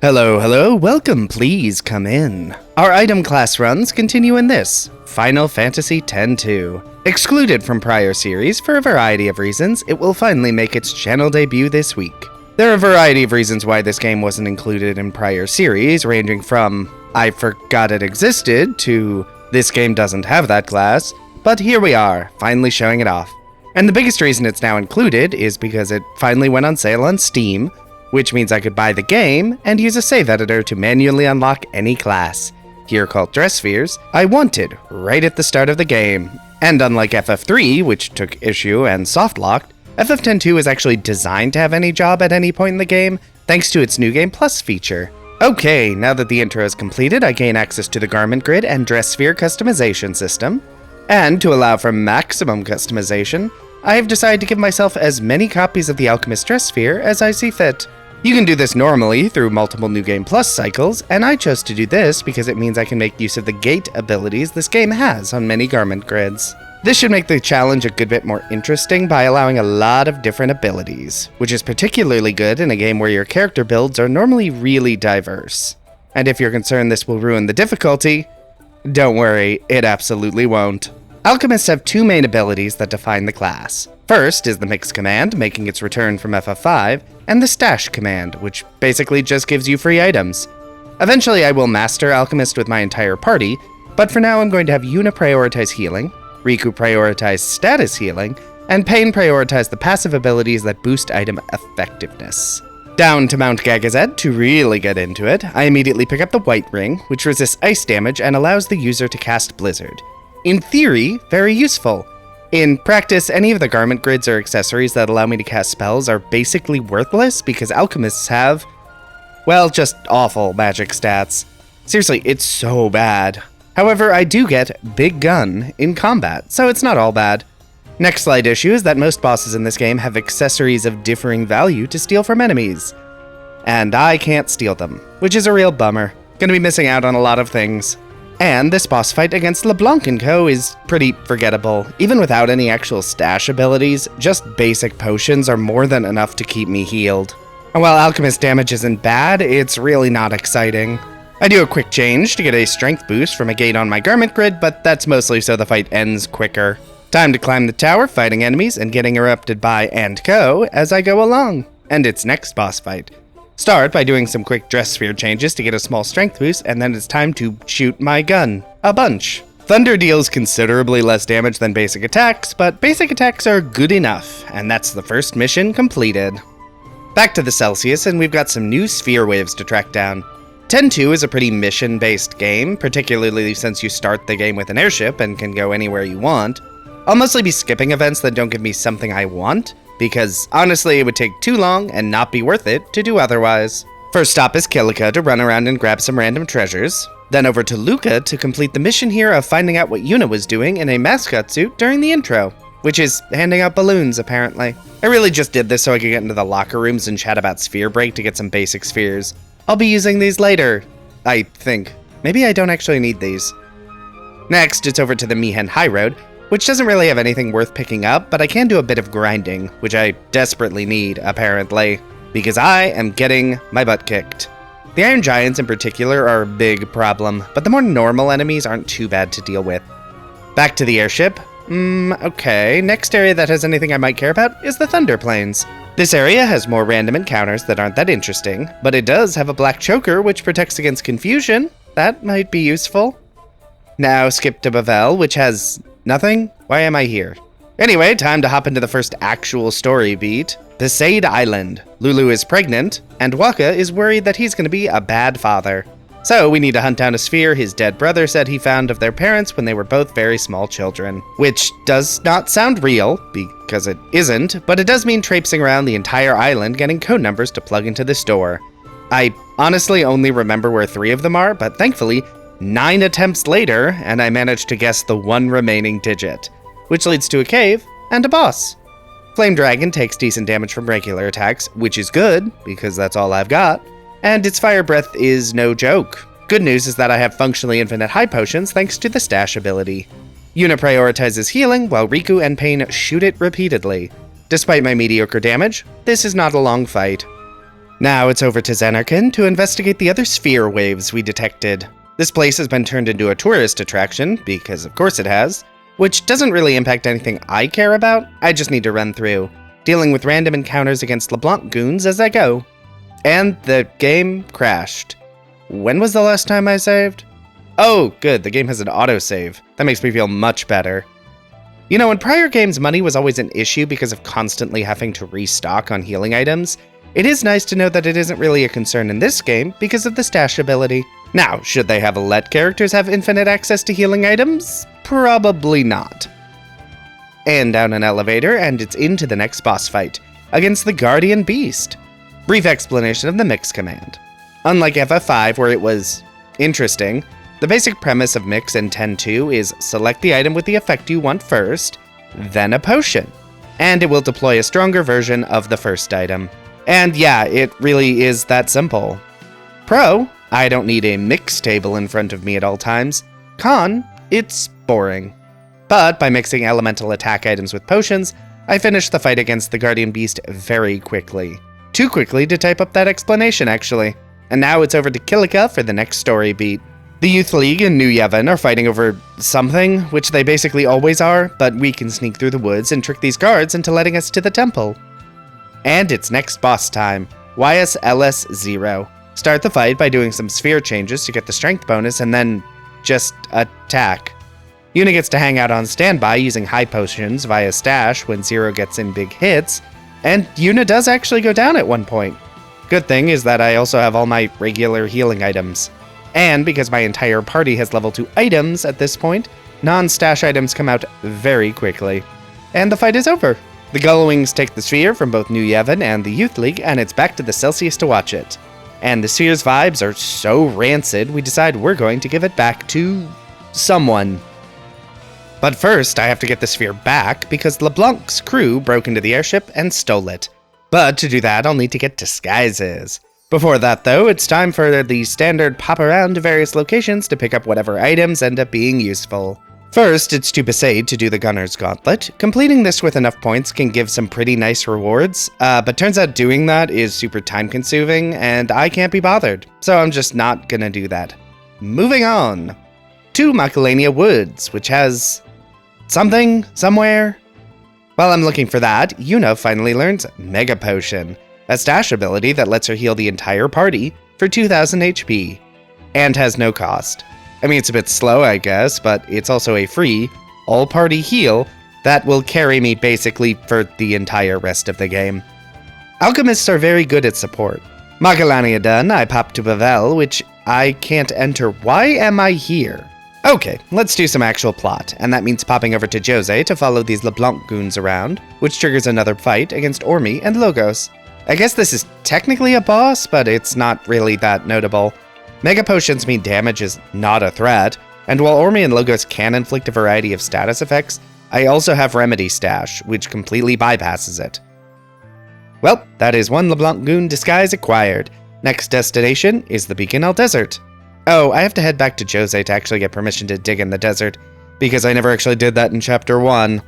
Hello, welcome, please come in. Our item class runs continue in this, Final Fantasy X-2. Excluded from prior series for a variety of reasons, it will finally make its channel debut this week. There are a variety of reasons why this game wasn't included in prior series, ranging from, I forgot it existed, to, this game doesn't have that class, but here we are, finally showing it off. And the biggest reason it's now included is because it finally went on sale on Steam, which means I could buy the game and use a save editor to manually unlock any class, here called Dress Spheres, I wanted right at the start of the game. And unlike FF3, which took issue and soft-locked, FF10-2 is actually designed to have any job at any point in the game, thanks to its New Game Plus feature. Okay, now that the intro is completed, I gain access to the garment grid and dress sphere customization system. And to allow for maximum customization, I have decided to give myself as many copies of the Alchemist Dress Sphere as I see fit. You can do this normally through multiple New Game Plus cycles, and I chose to do this because it means I can make use of the gate abilities this game has on many garment grids. This should make the challenge a good bit more interesting by allowing a lot of different abilities, which is particularly good in a game where your character builds are normally really diverse. And if you're concerned this will ruin the difficulty, don't worry, it absolutely won't. Alchemists have two main abilities that define the class. First is the Mix command, making its return from FF5, and the Stash command, which basically just gives you free items. Eventually I will master Alchemist with my entire party, but for now I'm going to have Yuna prioritize healing, Riku prioritize status healing, and Pain prioritize the passive abilities that boost item effectiveness. Down to Mount Gagazet to really get into it, I immediately pick up the White Ring, which resists ice damage and allows the user to cast Blizzard. In theory, very useful. In practice, any of the garment grids or accessories that allow me to cast spells are basically worthless because alchemists have, well, just awful magic stats. Seriously, it's so bad. However, I do get Big Gun in combat, so it's not all bad. Next slight issue is that most bosses in this game have accessories of differing value to steal from enemies. And I can't steal them, which is a real bummer. Gonna be missing out on a lot of things. And this boss fight against Leblanc & Co. is pretty forgettable. Even without any actual stash abilities, just basic potions are more than enough to keep me healed. And while Alchemist damage isn't bad, it's really not exciting. I do a quick change to get a strength boost from a gate on my garment grid, but that's mostly so the fight ends quicker. Time to climb the tower, fighting enemies, and getting erupted by & Co. as I go along. And its next boss fight. Start by doing some quick dress sphere changes to get a small strength boost, and then it's time to shoot my gun. A bunch. Thunder deals considerably less damage than basic attacks, but basic attacks are good enough, and that's the first mission completed. Back to the Celsius, and we've got some new sphere waves to track down. X-2 is a pretty mission-based game, particularly since you start the game with an airship and can go anywhere you want. I'll mostly be skipping events that don't give me something I want, because honestly it would take too long and not be worth it to do otherwise. First stop is Kilika to run around and grab some random treasures, then over to Luca to complete the mission here of finding out what Yuna was doing in a mascot suit during the intro, which is handing out balloons apparently. I really just did this so I could get into the locker rooms and chat about Sphere Break to get some basic spheres. I'll be using these later, I think. Maybe I don't actually need these. Next, it's over to the Mihen High Road, which doesn't really have anything worth picking up, but I can do a bit of grinding, which I desperately need, apparently, because I am getting my butt kicked. The Iron Giants in particular are a big problem, but the more normal enemies aren't too bad to deal with. Back to the airship. Okay, next area that has anything I might care about is the Thunder Plains. This area has more random encounters that aren't that interesting, but it does have a black choker which protects against confusion. That might be useful. Now skip to Bavel, which has nothing? Why am I here? Anyway, time to hop into the first actual story beat. The Sade Island. Lulu is pregnant, and Waka is worried that he's going to be a bad father. So we need to hunt down a sphere his dead brother said he found of their parents when they were both very small children. Which does not sound real, because it isn't, but it does mean traipsing around the entire island getting code numbers to plug into the store. I honestly only remember where 3 of them are, but thankfully, 9 attempts later, and I managed to guess the one remaining digit, which leads to a cave and a boss. Flame Dragon takes decent damage from regular attacks, which is good, because that's all I've got, and its fire breath is no joke. Good news is that I have functionally infinite high potions thanks to the stash ability. Yuna prioritizes healing, while Riku and Pain shoot it repeatedly. Despite my mediocre damage, this is not a long fight. Now it's over to Xenarkin to investigate the other sphere waves we detected. This place has been turned into a tourist attraction, because of course it has, which doesn't really impact anything I care about. I just need to run through, dealing with random encounters against Leblanc goons as I go. And the game crashed. When was the last time I saved? Oh, good, the game has an autosave. That makes me feel much better. You know, in prior games, money was always an issue because of constantly having to restock on healing items. It is nice to know that it isn't really a concern in this game because of the stash ability. Now, should they have let characters have infinite access to healing items? Probably not. And down an elevator, and it's into the next boss fight, against the Guardian Beast. Brief explanation of the mix command. Unlike FF5, where it was interesting, the basic premise of mix in 10.2 is select the item with the effect you want first, then a potion, and it will deploy a stronger version of the first item. And yeah, it really is that simple. Pro, I don't need a mix table in front of me at all times. Con, it's boring. But by mixing elemental attack items with potions, I finished the fight against the Guardian Beast very quickly. Too quickly to type up that explanation, actually. And now it's over to Kilika for the next story beat. The Youth League and New Yevon are fighting over something, which they basically always are, but we can sneak through the woods and trick these guards into letting us to the temple. And it's next boss time, YSLS0. Start the fight by doing some sphere changes to get the strength bonus and then just attack. Yuna gets to hang out on standby using high potions via stash when Zero gets in big hits, and Yuna does actually go down at one point. Good thing is that I also have all my regular healing items. And because my entire party has level 2 items at this point, non-stash items come out very quickly. And the fight is over. The Gullwings take the sphere from both New Yevon and the Youth League, and it's back to the Celsius to watch it. And the sphere's vibes are so rancid, we decide we're going to give it back to someone. But first, I have to get the sphere back because Leblanc's crew broke into the airship and stole it. But to do that, I'll need to get disguises. Before that, though, it's time for the standard pop around to various locations to pick up whatever items end up being useful. First, it's to Besaid to do the Gunner's Gauntlet. Completing this with enough points can give some pretty nice rewards, but turns out doing that is super time-consuming, and I can't be bothered, so I'm just not gonna do that. Moving on to Macalania Woods, which has something somewhere. While I'm looking for that, Yuna finally learns Mega Potion, a stash ability that lets her heal the entire party for 2000 HP, and has no cost. I mean, it's a bit slow, I guess, but it's also a free, all-party heal that will carry me basically for the entire rest of the game. Alchemists are very good at support. Macalania done, I pop to Bavel, which I can't enter. Why am I here? Okay, let's do some actual plot, and that means popping over to Jose to follow these Leblanc goons around, which triggers another fight against Ormi and Logos. I guess this is technically a boss, but it's not really that notable. Mega Potions mean damage is not a threat, and while Ormi and Logos can inflict a variety of status effects, I also have Remedy Stash, which completely bypasses it. Well, that is one Leblanc goon disguise acquired. Next destination is the Beacon Desert. Oh, I have to head back to Jose to actually get permission to dig in the desert, because I never actually did that in Chapter 1.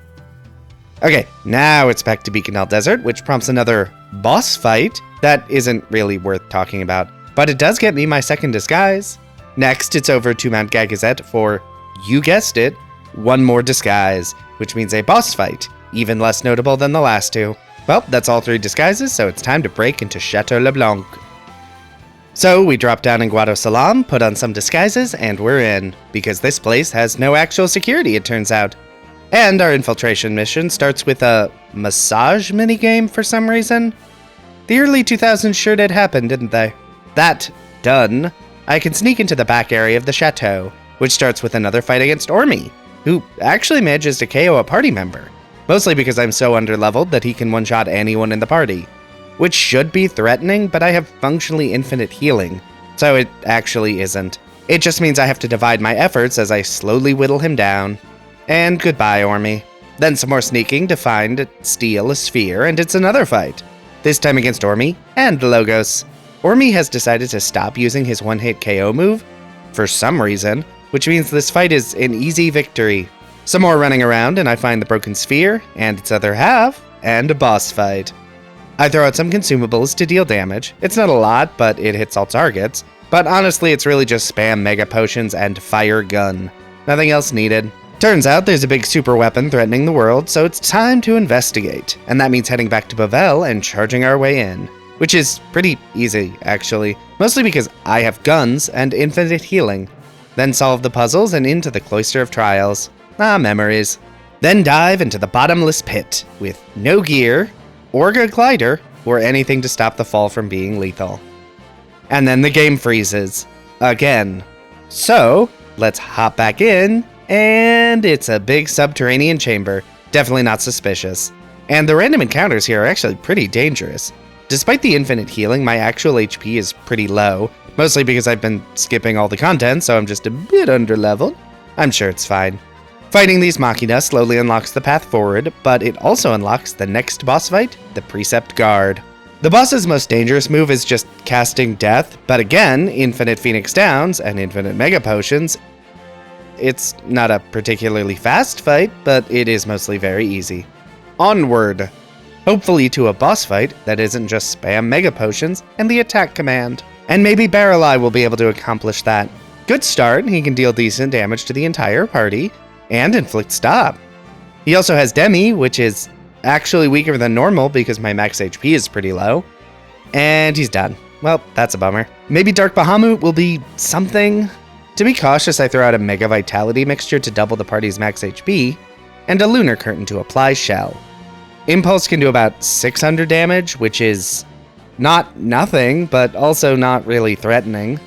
Okay, now it's back to Beacon Desert, which prompts another boss fight that isn't really worth talking about. But it does get me my second disguise. Next, it's over to Mount Gagazet for, you guessed it, one more disguise, which means a boss fight, even less notable than the last two. Well, that's all 3 disguises, so it's time to break into Chateau Leblanc. So we drop down in Guado Salam, put on some disguises, and we're in, because this place has no actual security, it turns out. And our infiltration mission starts with a massage minigame for some reason. The early 2000s sure did happen, didn't they? That done, I can sneak into the back area of the Chateau, which starts with another fight against Ormi, who actually manages to KO a party member, mostly because I'm so underleveled that he can one-shot anyone in the party, which should be threatening, but I have functionally infinite healing, so it actually isn't. It just means I have to divide my efforts as I slowly whittle him down. And goodbye, Ormi. Then some more sneaking to steal a sphere, and it's another fight, this time against Ormi and Logos. Ormi has decided to stop using his one-hit KO move, for some reason, which means this fight is an easy victory. Some more running around and I find the broken sphere, and its other half, and a boss fight. I throw out some consumables to deal damage. It's not a lot, but it hits all targets. But honestly, it's really just spam mega potions and fire gun. Nothing else needed. Turns out there's a big super weapon threatening the world, so it's time to investigate. And that means heading back to Bavel and charging our way in. Which is pretty easy, actually. Mostly because I have guns and infinite healing. Then solve the puzzles and into the Cloister of Trials. Memories. Then dive into the bottomless pit with no gear, or a glider, or anything to stop the fall from being lethal. And then the game freezes. Again. So, let's hop back in, and it's a big subterranean chamber. Definitely not suspicious. And the random encounters here are actually pretty dangerous. Despite the infinite healing, my actual HP is pretty low, mostly because I've been skipping all the content, so I'm just a bit underleveled. I'm sure it's fine. Fighting these Machina slowly unlocks the path forward, but it also unlocks the next boss fight, the Precept Guard. The boss's most dangerous move is just casting Death, but again, infinite Phoenix Downs and infinite Mega Potions. It's not a particularly fast fight, but it is mostly very easy. Onward! Hopefully to a boss fight that isn't just spam Mega Potions and the attack command. And maybe Barreleye will be able to accomplish that. Good start, he can deal decent damage to the entire party, and inflict stop. He also has Demi, which is actually weaker than normal because my max HP is pretty low. And he's done. Well, that's a bummer. Maybe Dark Bahamut will be something. To be cautious, I throw out a Mega Vitality mixture to double the party's max HP, and a Lunar Curtain to apply Shell. Impulse can do about 600 damage, which is not nothing, but also not really threatening.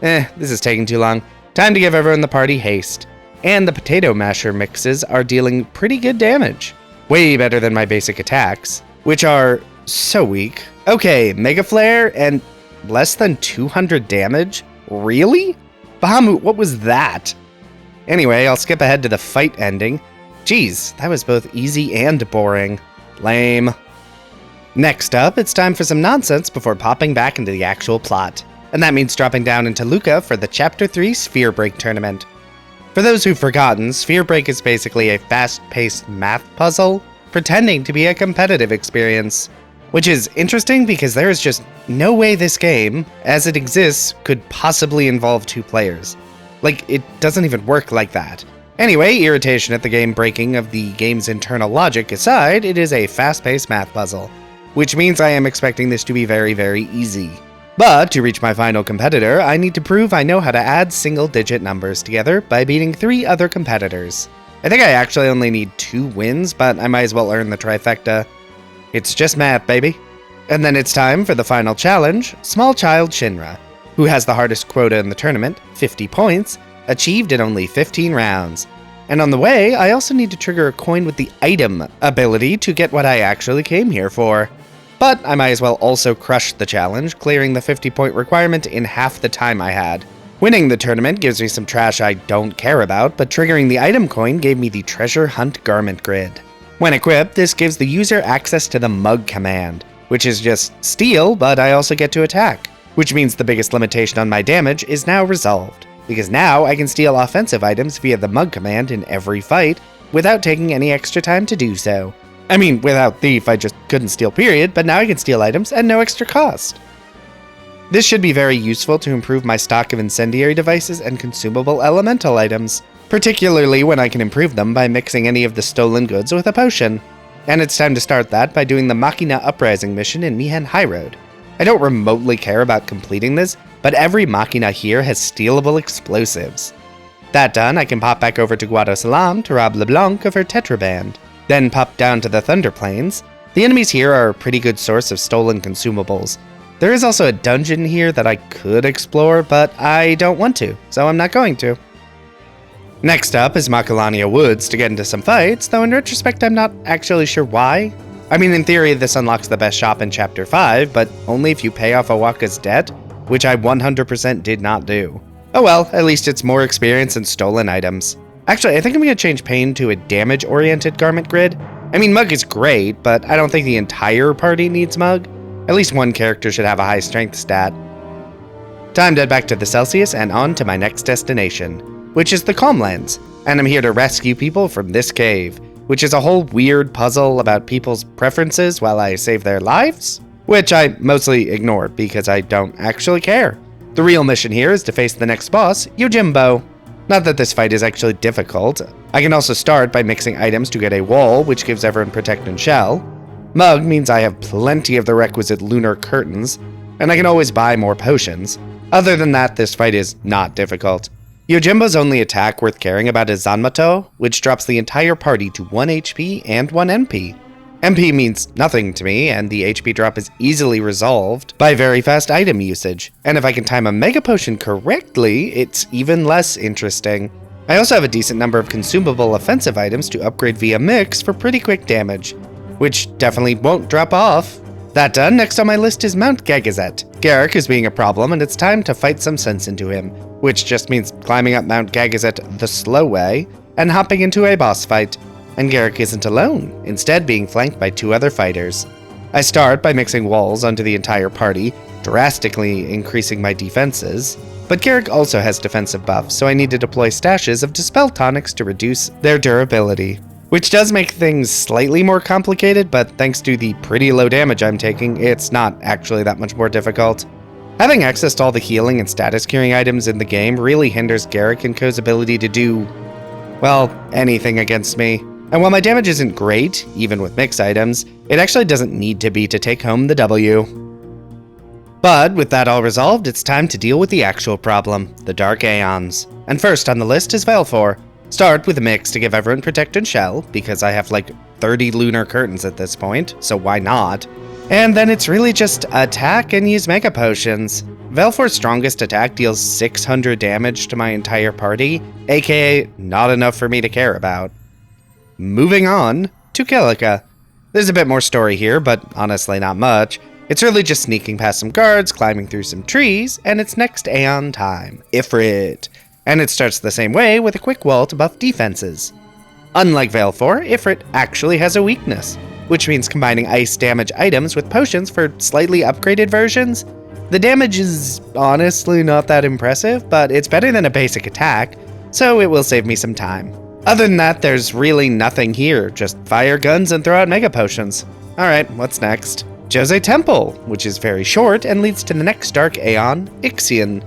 This is taking too long. Time to give everyone in the party haste. And the Potato Masher mixes are dealing pretty good damage. Way better than my basic attacks, which are so weak. Okay, Mega Flare and less than 200 damage? Really? Bahamut, what was that? Anyway, I'll skip ahead to the fight ending. Jeez, that was both easy and boring. Lame. Next up, it's time for some nonsense before popping back into the actual plot. And that means dropping down into Luca for the Chapter 3 Sphere Break tournament. For those who've forgotten, Sphere Break is basically a fast-paced math puzzle, pretending to be a competitive experience. Which is interesting because there is just no way this game, as it exists, could possibly involve 2 players. Like, it doesn't even work like that. Anyway, irritation at the game breaking of the game's internal logic aside, it is a fast-paced math puzzle. Which means I am expecting this to be very, very easy. But to reach my final competitor, I need to prove I know how to add single-digit numbers together by beating 3 other competitors. I think I actually only need 2 wins, but I might as well earn the trifecta. It's just math, baby. And then it's time for the final challenge, Small Child Shinra, who has the hardest quota in the tournament, 50 points, achieved in only 15 rounds. And on the way, I also need to trigger a coin with the item ability to get what I actually came here for. But I might as well also crush the challenge, clearing the 50-point requirement in half the time I had. Winning the tournament gives me some trash I don't care about, but triggering the item coin gave me the Treasure Hunt Garment Grid. When equipped, this gives the user access to the Mug command, which is just steal, but I also get to attack. Which means the biggest limitation on my damage is now resolved, because now I can steal offensive items via the Mug command in every fight, without taking any extra time to do so. I mean, without Thief, I just couldn't steal period, but now I can steal items at no extra cost. This should be very useful to improve my stock of incendiary devices and consumable elemental items, particularly when I can improve them by mixing any of the stolen goods with a potion. And it's time to start that by doing the Machina Uprising mission in Mihen High Road. I don't remotely care about completing this, but every Machina here has stealable explosives. That done, I can pop back over to Guado Salam to rob Leblanc of her Tetraband. Then pop down to the Thunder Plains. The enemies here are a pretty good source of stolen consumables. There is also a dungeon here that I could explore, but I don't want to, so I'm not going to. Next up is Macalania Woods to get into some fights, though in retrospect I'm not actually sure why. I mean, in theory this unlocks the best shop in Chapter 5, but only if you pay off Awaka's debt, which I 100% did not do. Oh well, at least it's more experience and stolen items. Actually, I think I'm going to change Pain to a damage-oriented garment grid. I mean, Mug is great, but I don't think the entire party needs Mug. At least one character should have a high strength stat. Time to head back to the Celsius and on to my next destination, which is the Calmlands, and I'm here to rescue people from this cave. which is a whole weird puzzle about people's preferences while I save their lives, which I mostly ignore because I don't actually care. The real mission here is to face the next boss, Yojimbo. Not that this fight is actually difficult. I can also start by mixing items to get a wall, which gives everyone Protect and Shell. Mug means I have plenty of the requisite lunar curtains, and I can always buy more potions. Other than that, this fight is not difficult. Yojimbo's only attack worth caring about is Zanmato, which drops the entire party to 1 HP and 1 MP. MP means nothing to me, and the HP drop is easily resolved by very fast item usage. And if I can time a Mega Potion correctly, it's even less interesting. I also have a decent number of consumable offensive items to upgrade via mix for pretty quick damage, which definitely won't drop off. That done, next on my list is Mount Gagazet. Garrick is being a problem, and it's time to fight some sense into him, which just means climbing up Mount Gagazet the slow way and hopping into a boss fight. And Garrick isn't alone, instead being flanked by 2 other fighters. I start by mixing walls onto the entire party, drastically increasing my defenses, but Garrick also has defensive buffs, so I need to deploy stashes of Dispel tonics to reduce their durability. Which does make things slightly more complicated, but thanks to the pretty low damage I'm taking, it's not actually that much more difficult. Having access to all the healing and status curing items in the game really hinders Garrick and Ko's ability to do, well, anything against me. And while my damage isn't great, even with mix items, it actually doesn't need to be to take home the W. But with that all resolved, it's time to deal with the actual problem, the Dark Aeons. And first on the list is Velfor. Start with a mix to give everyone Protect and Shell, because I have like 30 lunar curtains at this point, so why not? And then it's really just attack and use Mega Potions. Velfor's strongest attack deals 600 damage to my entire party, aka not enough for me to care about. Moving on to Kilika. There's a bit more story here, but honestly not much. It's really just sneaking past some guards, climbing through some trees, and it's next Aeon time, Ifrit. And it starts the same way with a quick wall to buff defenses. Unlike Velfor, Ifrit actually has a weakness, which means combining ice damage items with potions for slightly upgraded versions. The damage is honestly not that impressive, but it's better than a basic attack, so it will save me some time. Other than that, there's really nothing here, just fire guns and throw out Mega Potions. Alright, what's next? Jose Temple, which is very short and leads to the next Dark Aeon, Ixion.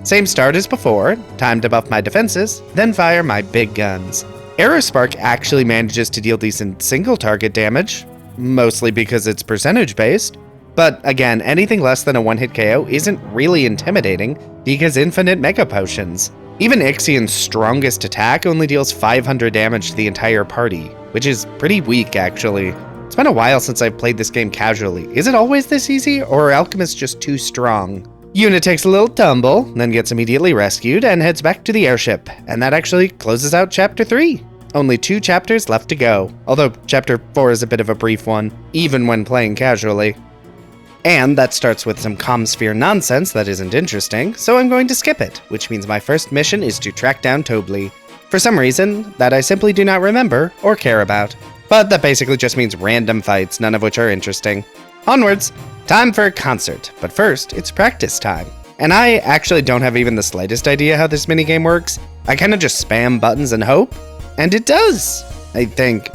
Same start as before, time to buff my defenses, then fire my big guns. Aerospark actually manages to deal decent single target damage, mostly because it's percentage based, but again, anything less than a one-hit KO isn't really intimidating because infinite Mega Potions. Even Ixion's strongest attack only deals 500 damage to the entire party, which is pretty weak actually. It's been a while since I've played this game casually. Is it always this easy, or are alchemists just too strong? Yuna takes a little tumble, then gets immediately rescued and heads back to the airship, and that actually closes out Chapter 3. Only 2 chapters left to go, although Chapter 4 is a bit of a brief one, even when playing casually. And that starts with some Comsphere nonsense that isn't interesting, so I'm going to skip it, which means my first mission is to track down Tobli. For some reason that I simply do not remember or care about. But that basically just means random fights, none of which are interesting. Onwards! Time for a concert, but first, it's practice time. And I actually don't have even the slightest idea how this minigame works. I kinda just spam buttons and hope. And it does, I think.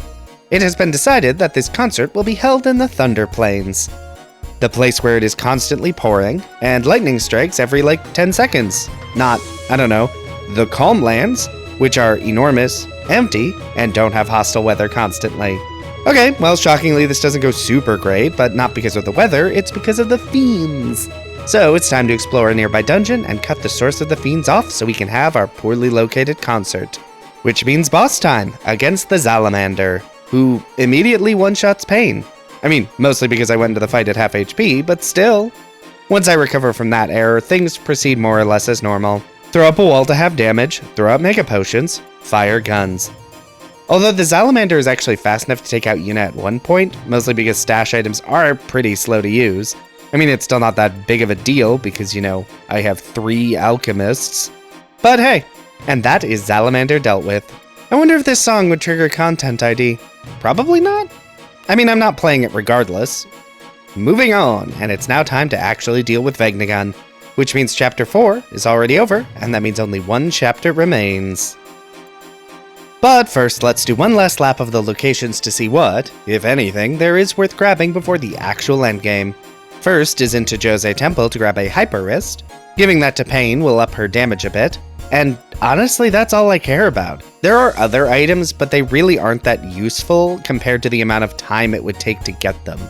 It has been decided that this concert will be held in the Thunder Plains. The place where it is constantly pouring, and lightning strikes every 10 seconds. Not, I don't know, the Calm Lands, which are enormous, empty, and don't have hostile weather constantly. Okay, well, shockingly, this doesn't go super great, but not because of the weather, it's because of the fiends. So it's time to explore a nearby dungeon and cut the source of the fiends off so we can have our poorly located concert. Which means boss time against the Salamander, who immediately one-shots Pain. I mean, mostly because I went into the fight at half HP, but still. Once I recover from that error, things proceed more or less as normal. Throw up a wall to have damage, throw out Mega Potions, fire guns. Although the Salamander is actually fast enough to take out Yuna at one point, mostly because stash items are pretty slow to use. I mean, it's still not that big of a deal because, I have 3 alchemists. But hey, and that is Salamander dealt with. I wonder if this song would trigger content ID. Probably not. I mean, I'm not playing it regardless. Moving on, and it's now time to actually deal with Vegnagun, which means Chapter 4 is already over, and that means only 1 chapter remains. But first, let's do one last lap of the locations to see what, if anything, there is worth grabbing before the actual endgame. First is into Jose Temple to grab a Hyper Wrist. Giving that to Pain will up her damage a bit, and honestly that's all I care about. There are other items, but they really aren't that useful compared to the amount of time it would take to get them.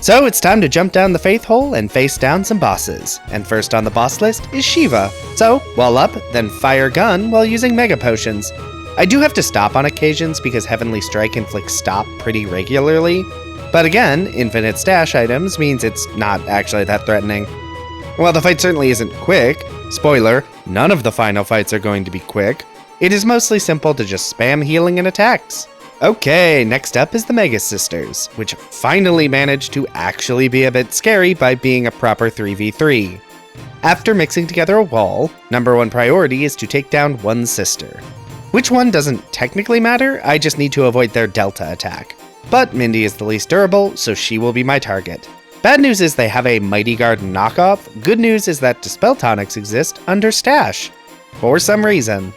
So it's time to jump down the Faith Hole and face down some bosses, and first on the boss list is Shiva. So, while up, then fire gun while using Mega Potions. I do have to stop on occasions because Heavenly Strike inflicts stop pretty regularly, but again, infinite stash items means it's not actually that threatening. While the fight certainly isn't quick, spoiler, none of the final fights are going to be quick, it is mostly simple to just spam healing and attacks. Okay, next up is the Mega Sisters, which finally managed to actually be a bit scary by being a proper 3v3. After mixing together a wall, number one priority is to take down one sister. Which one doesn't technically matter, I just need to avoid their Delta attack. But Mindy is the least durable, so she will be my target. Bad news is they have a Mighty Guard knockoff. Good news is that Dispel Tonics exist under Stash. For some reason.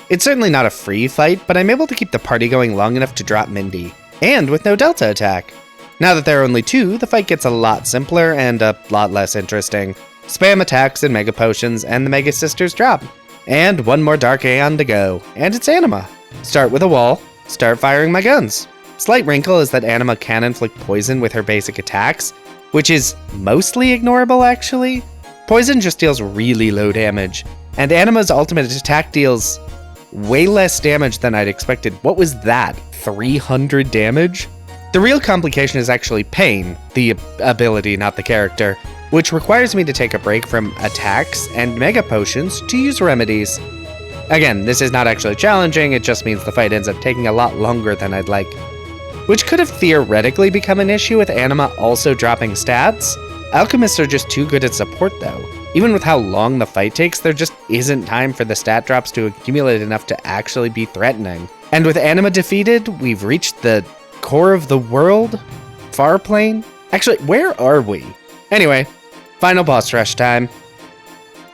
It's certainly not a free fight, but I'm able to keep the party going long enough to drop Mindy. And with no Delta attack. Now that there are only two, the fight gets a lot simpler and a lot less interesting. Spam attacks and Mega Potions and the Mega Sisters drop. And one more Dark Aeon to go, and it's Anima. Start with a wall, start firing my guns. Slight wrinkle is that Anima can inflict poison with her basic attacks, which is mostly ignorable actually. Poison just deals really low damage, and Anima's ultimate attack deals way less damage than I'd expected. What was that, 300 damage? The real complication is actually Pain, the ability, not the character, which requires me to take a break from attacks and Mega Potions to use remedies. Again, this is not actually challenging, it just means the fight ends up taking a lot longer than I'd like. Which could have theoretically become an issue with Anima also dropping stats. Alchemists are just too good at support though. Even with how long the fight takes, there just isn't time for the stat drops to accumulate enough to actually be threatening. And with Anima defeated, we've reached the core of the world? Far Plane? Actually, where are we? Anyway, final boss rush time.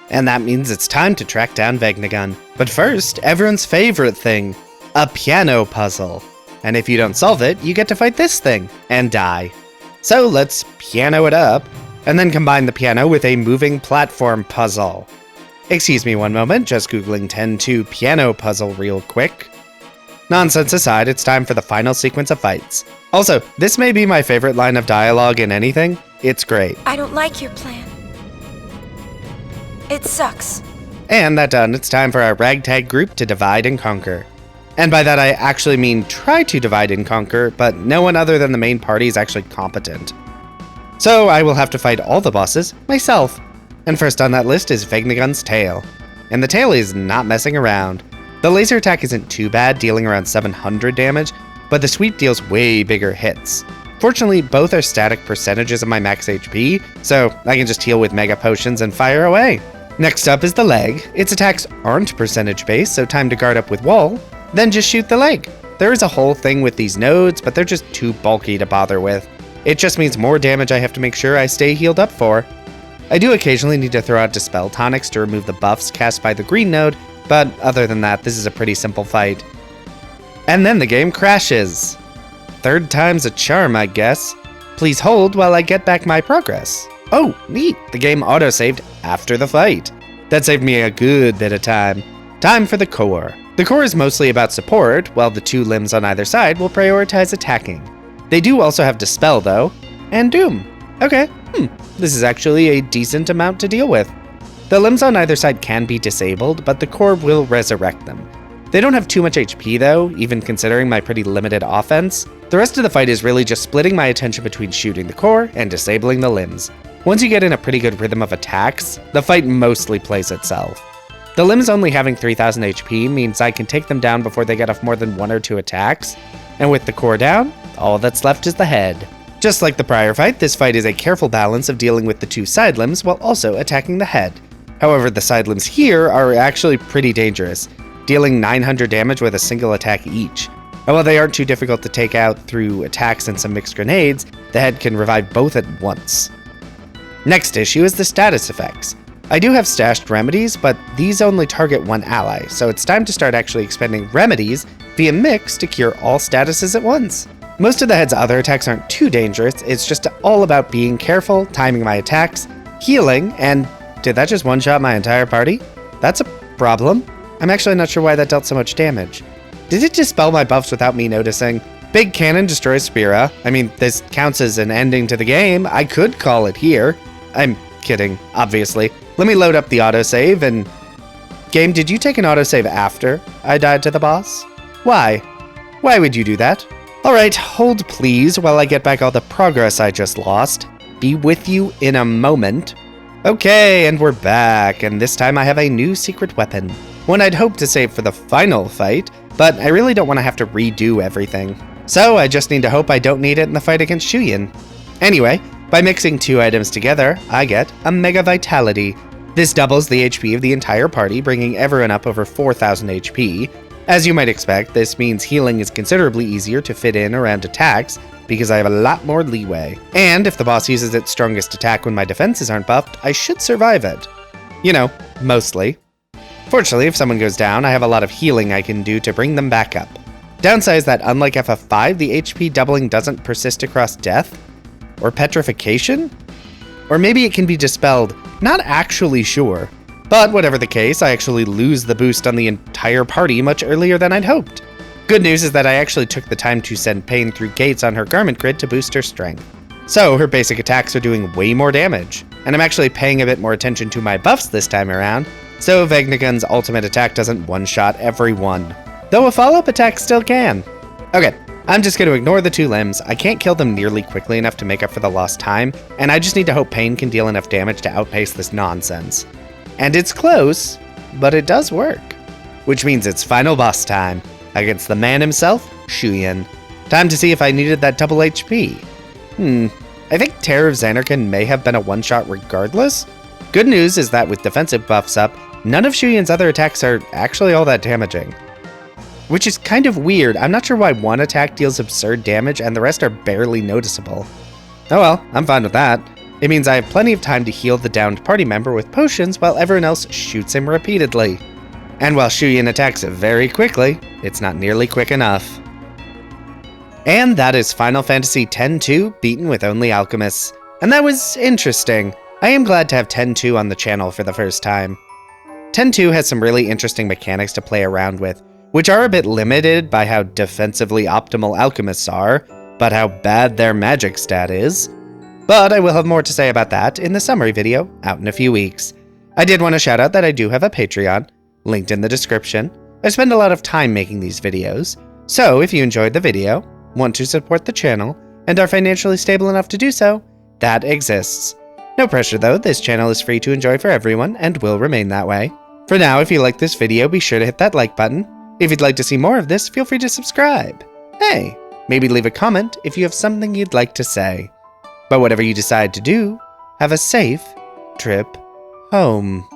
And that means it's time to track down Vegnagun. But first, everyone's favorite thing, a piano puzzle. And if you don't solve it, you get to fight this thing, and die. So let's piano it up, and then combine the piano with a moving platform puzzle. Excuse me one moment, just googling 10-2 piano puzzle real quick. Nonsense aside, it's time for the final sequence of fights. Also, this may be my favorite line of dialogue in anything. It's great. I don't like your plan. It sucks. And that done, it's time for our ragtag group to divide and conquer. And by that I actually mean try to divide and conquer, but no one other than the main party is actually competent. So I will have to fight all the bosses myself. And first on that list is Vegnagun's tail. And the tail is not messing around. The laser attack isn't too bad, dealing around 700 damage, but the sweep deals way bigger hits. Fortunately, both are static percentages of my max HP, so I can just heal with Mega Potions and fire away. Next up is the leg. Its attacks aren't percentage based, so time to guard up with wall, then just shoot the leg. There is a whole thing with these nodes, but they're just too bulky to bother with. It just means more damage I have to make sure I stay healed up for. I do occasionally need to throw out Dispel Tonics to remove the buffs cast by the green node, but other than that, this is a pretty simple fight. And then the game crashes. Third time's a charm, I guess. Please hold while I get back my progress. Oh, neat, the game autosaved after the fight. That saved me a good bit of time. Time for the core. The core is mostly about support, while the two limbs on either side will prioritize attacking. They do also have Dispel though, and Doom. Okay, this is actually a decent amount to deal with. The limbs on either side can be disabled, but the core will resurrect them. They don't have too much HP though, even considering my pretty limited offense. The rest of the fight is really just splitting my attention between shooting the core and disabling the limbs. Once you get in a pretty good rhythm of attacks, the fight mostly plays itself. The limbs only having 3000 HP means I can take them down before they get off more than 1 or 2 attacks, and with the core down, all that's left is the head. Just like the prior fight, this fight is a careful balance of dealing with the 2 side limbs while also attacking the head. However, the side limbs here are actually pretty dangerous, dealing 900 damage with a single attack each. And while they aren't too difficult to take out through attacks and some mixed grenades, the head can revive both at once. Next issue is the status effects. I do have stashed remedies, but these only target one ally, so it's time to start actually expending remedies via Mix to cure all statuses at once. Most of the head's other attacks aren't too dangerous, it's just all about being careful, timing my attacks, healing, and did that just one-shot my entire party? That's a problem. I'm actually not sure why that dealt so much damage. Did it dispel my buffs without me noticing? Big Cannon destroys Spira. I mean, this counts as an ending to the game. I could call it here. I'm kidding, obviously. Let me load up the autosave and... Game, did you take an autosave after I died to the boss? Why? Why would you do that? Alright, hold please while I get back all the progress I just lost. Be with you in a moment. Okay, and we're back, and this time I have a new secret weapon. One I'd hoped to save for the final fight, but I really don't want to have to redo everything. So I just need to hope I don't need it in the fight against Shuyin. Anyway, by mixing 2 items together, I get a Mega Vitality. This doubles the HP of the entire party, bringing everyone up over 4,000 HP. As you might expect, this means healing is considerably easier to fit in around attacks, because I have a lot more leeway. And if the boss uses its strongest attack when my defenses aren't buffed, I should survive it. You know, mostly. Fortunately, if someone goes down, I have a lot of healing I can do to bring them back up. Downside is that unlike FF5, the HP doubling doesn't persist across death? Or petrification? Or maybe it can be dispelled, not actually sure. But whatever the case, I actually lose the boost on the entire party much earlier than I'd hoped. Good news is that I actually took the time to send Pain through gates on her garment grid to boost her strength. So her basic attacks are doing way more damage, and I'm actually paying a bit more attention to my buffs this time around, so Vegnagun's ultimate attack doesn't one-shot everyone. Though a follow-up attack still can. Okay. I'm just going to ignore the 2 limbs. I can't kill them nearly quickly enough to make up for the lost time, and I just need to hope Pain can deal enough damage to outpace this nonsense. And it's close, but it does work. Which means it's final boss time, against the man himself, Shuyin. Time to see if I needed that double HP. I think Terror of Zanarkand may have been a one-shot regardless. Good news is that with defensive buffs up, none of Shuyin's other attacks are actually all that damaging. Which is kind of weird. I'm not sure why one attack deals absurd damage and the rest are barely noticeable. Oh well, I'm fine with that. It means I have plenty of time to heal the downed party member with potions while everyone else shoots him repeatedly. And while Shuyin attacks very quickly, it's not nearly quick enough. And that is Final Fantasy X-2 beaten with only alchemists. And that was interesting. I am glad to have X-2 on the channel for the first time. X-2 has some really interesting mechanics to play around with, which are a bit limited by how defensively optimal alchemists are, but how bad their magic stat is. But I will have more to say about that in the summary video out in a few weeks. I did want to shout out that I do have a Patreon, linked in the description. I spend a lot of time making these videos, so if you enjoyed the video, want to support the channel, and are financially stable enough to do so, that exists. No pressure though, this channel is free to enjoy for everyone and will remain that way. For now, if you like this video, be sure to hit that like button. If you'd like to see more of this, feel free to subscribe. Hey, maybe leave a comment if you have something you'd like to say. But whatever you decide to do, have a safe trip home.